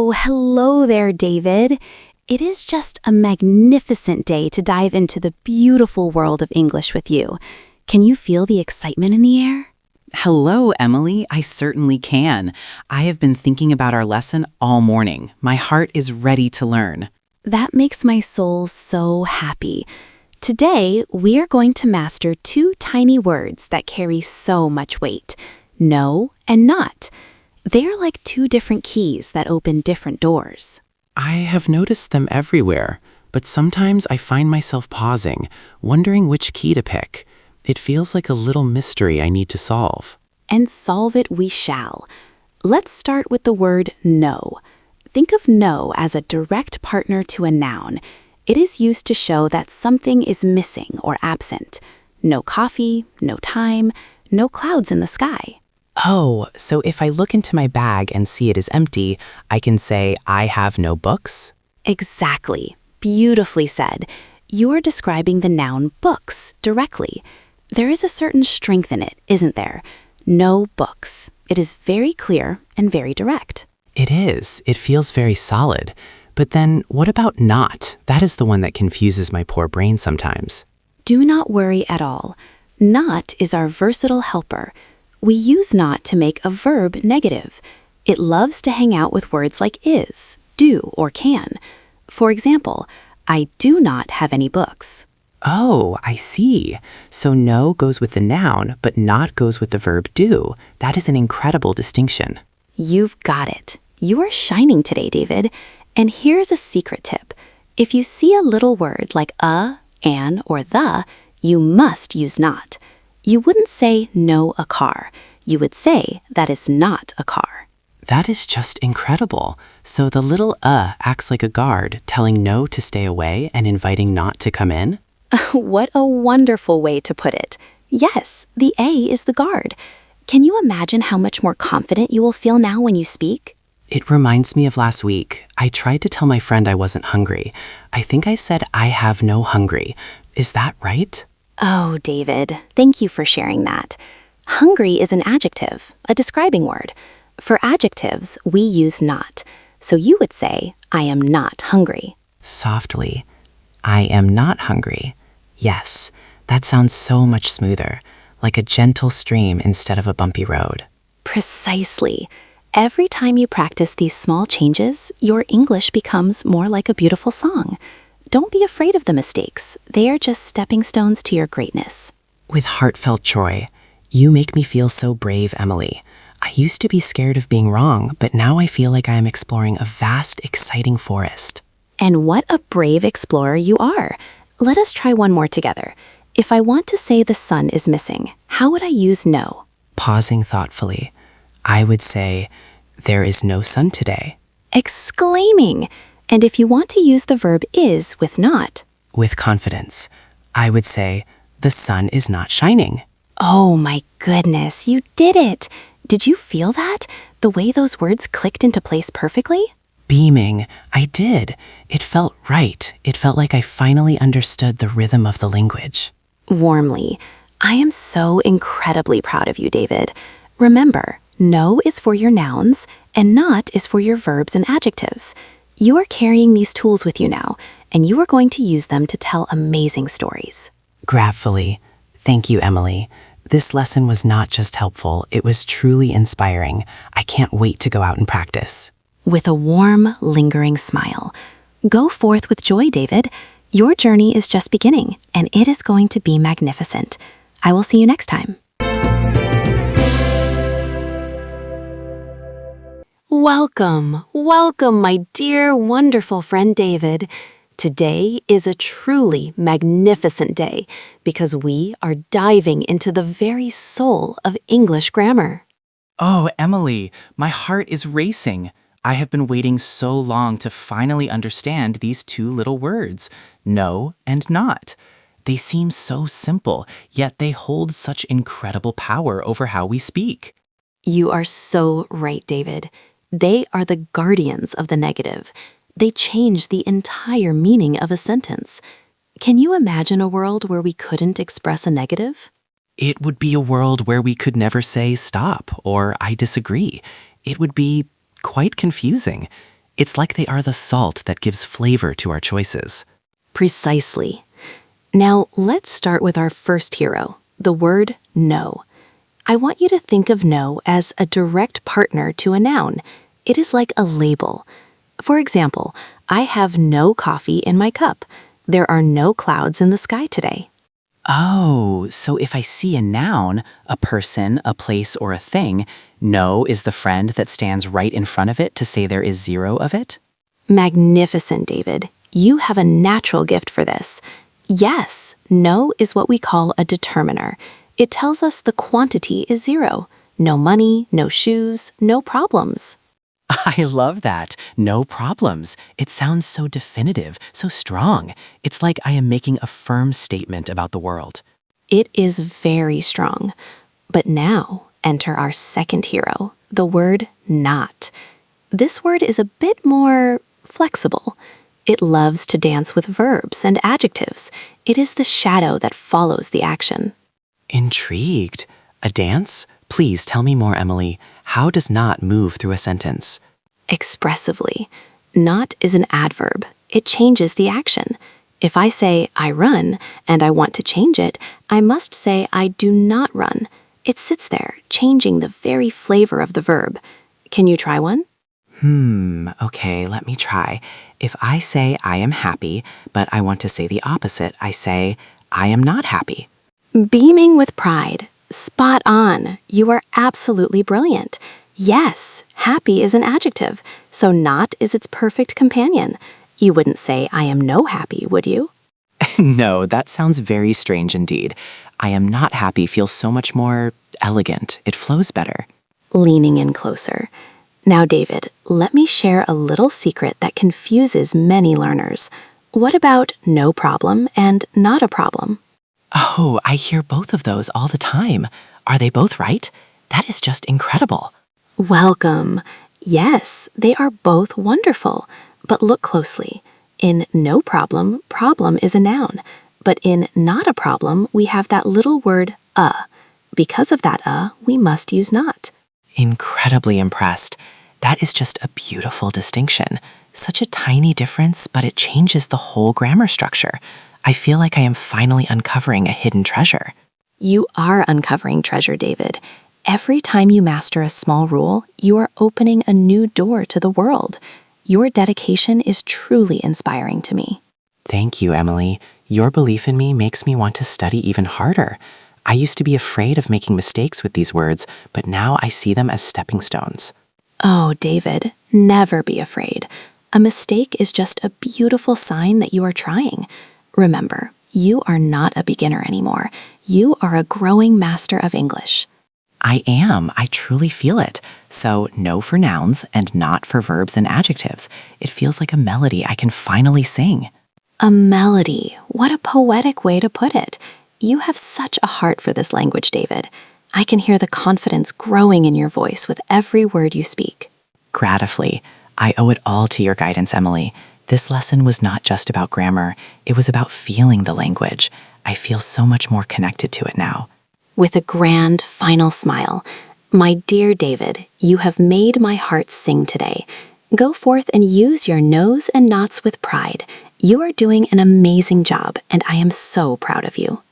Oh, hello there, David. It is just a magnificent day to dive into the beautiful world of English with you. Can you feel the excitement in the air? Hello, Emily. I certainly can. I have been thinking about our lesson all morning. My heart is ready to learn. That makes my soul so happy. Today, we are going to master two tiny words that carry so much weight: no and not. They're like two different keys that open different doors. I have noticed them everywhere, but sometimes I find myself pausing, wondering which key to pick. It feels like a little mystery I need to solve. And solve it we shall. Let's start with the word no. Think of no as a direct partner to a noun. It is used to show that something is missing or absent. No coffee, no time, no clouds in the sky. Oh, so if I look into my bag and see it is empty, I can say I have no books? Exactly. Beautifully said. You are describing the noun books directly. There is a certain strength in it, isn't there? No books. It is very clear and very direct. It is. It feels very solid. But then what about not? That is the one that confuses my poor brain sometimes. Do not worry at all. Not is our versatile helper. We use not to make a verb negative. It loves to hang out with words like is, do, or can. For example, I do not have any books. Oh, I see. So no goes with the noun, but not goes with the verb do. That is an incredible distinction. You've got it. You are shining today, David. And here's a secret tip. If you see a little word like a, an, or the, you must use not. You wouldn't say no a car. You would say that is not a car. That is just incredible. So the little acts like a guard, telling no to stay away and inviting not to come in? What a wonderful way to put it. Yes, the A is the guard. Can you imagine how much more confident you will feel now when you speak? It reminds me of last week. I tried to tell my friend I wasn't hungry. I think I said I have no hungry. Is that right? Oh, David, thank you for sharing that. Hungry is an adjective, a describing word. For adjectives, we use not. So you would say, I am not hungry. Softly. I am not hungry. Yes, that sounds so much smoother, like a gentle stream instead of a bumpy road. Precisely. Every time you practice these small changes, your English becomes more like a beautiful song. Don't be afraid of the mistakes. They are just stepping stones to your greatness. With heartfelt joy, you make me feel so brave, Emily. I used to be scared of being wrong, but now I feel like I am exploring a vast, exciting forest. And what a brave explorer you are. Let us try one more together. If I want to say the sun is missing, how would I use no? Pausing thoughtfully, I would say, there is no sun today. Exclaiming! And if you want to use the verb is with not? With confidence, I would say, the sun is not shining. Oh my goodness, you did it! Did you feel that? The way those words clicked into place perfectly? Beaming, I did. It felt right. It felt like I finally understood the rhythm of the language. Warmly. I am so incredibly proud of you, David. Remember, no is for your nouns, and not is for your verbs and adjectives. You are carrying these tools with you now, and you are going to use them to tell amazing stories. Gratefully. Thank you, Emily. This lesson was not just helpful, it was truly inspiring. I can't wait to go out and practice. With a warm, lingering smile. Go forth with joy, David. Your journey is just beginning, and it is going to be magnificent. I will see you next time. Welcome, welcome, my dear, wonderful friend David. Today is a truly magnificent day because we are diving into the very soul of English grammar. Oh, Emily, my heart is racing. I have been waiting so long to finally understand these two little words, no and not. They seem so simple, yet they hold such incredible power over how we speak. You are so right, David. They are the guardians of the negative. They change the entire meaning of a sentence. Can you imagine a world where we couldn't express a negative? It would be a world where we could never say stop or I disagree. It would be quite confusing. It's like they are the salt that gives flavor to our choices. Precisely. Now, let's start with our first hero, the word no. I want you to think of no as a direct partner to a noun. It is like a label. For example, I have no coffee in my cup. There are no clouds in the sky today. Oh, so if I see a noun, a person, a place, or a thing, no is the friend that stands right in front of it to say there is zero of it? Magnificent, David. You have a natural gift for this. Yes, no is what we call a determiner. It tells us the quantity is zero. No money, no shoes, no problems. I love that. No problems. It sounds so definitive, so strong. It's like I am making a firm statement about the world. It is very strong. But now, enter our second hero, the word not. This word is a bit more flexible. It loves to dance with verbs and adjectives. It is the shadow that follows the action. Intrigued. A dance? Please tell me more, Emily. How does not move through a sentence? Expressively. Not is an adverb. It changes the action. If I say I run and I want to change it, I must say I do not run. It sits there, changing the very flavor of the verb. Can you try one? Okay, let me try. If I say I am happy, but I want to say the opposite, I say I am not happy. Beaming with pride. Spot on. You are absolutely brilliant. Yes, happy is an adjective, so not is its perfect companion. You wouldn't say I am no happy, would you? No, that sounds very strange indeed. I am not happy feels so much more elegant. It flows better. Leaning in closer. Now, David, let me share a little secret that confuses many learners. What about no problem and not a problem? Oh, I hear both of those all the time. Are they both right? That is just incredible. Welcome. Yes, they are both wonderful. But look closely. In no problem, problem is a noun. But in not a problem, we have that little word a. Because of that we must use not. Incredibly impressed. That is just a beautiful distinction. Such a tiny difference, but it changes the whole grammar structure. I feel like I am finally uncovering a hidden treasure. You are uncovering treasure, David. Every time you master a small rule, you are opening a new door to the world. Your dedication is truly inspiring to me. Thank you, Emily. Your belief in me makes me want to study even harder. I used to be afraid of making mistakes with these words, but now I see them as stepping stones. Oh, David, never be afraid. A mistake is just a beautiful sign that you are trying. Remember, you are not a beginner anymore. You are a growing master of English. I am. I truly feel it. So no for nouns and not for verbs and adjectives. It feels like a melody I can finally sing. A melody. What a poetic way to put it. You have such a heart for this language, David. I can hear the confidence growing in your voice with every word you speak. Gratefully, I owe it all to your guidance, Emily. This lesson was not just about grammar. It was about feeling the language. I feel so much more connected to it now. With a grand final smile, my dear David, you have made my heart sing today. Go forth and use your no's and nots with pride. You are doing an amazing job, and I am so proud of you.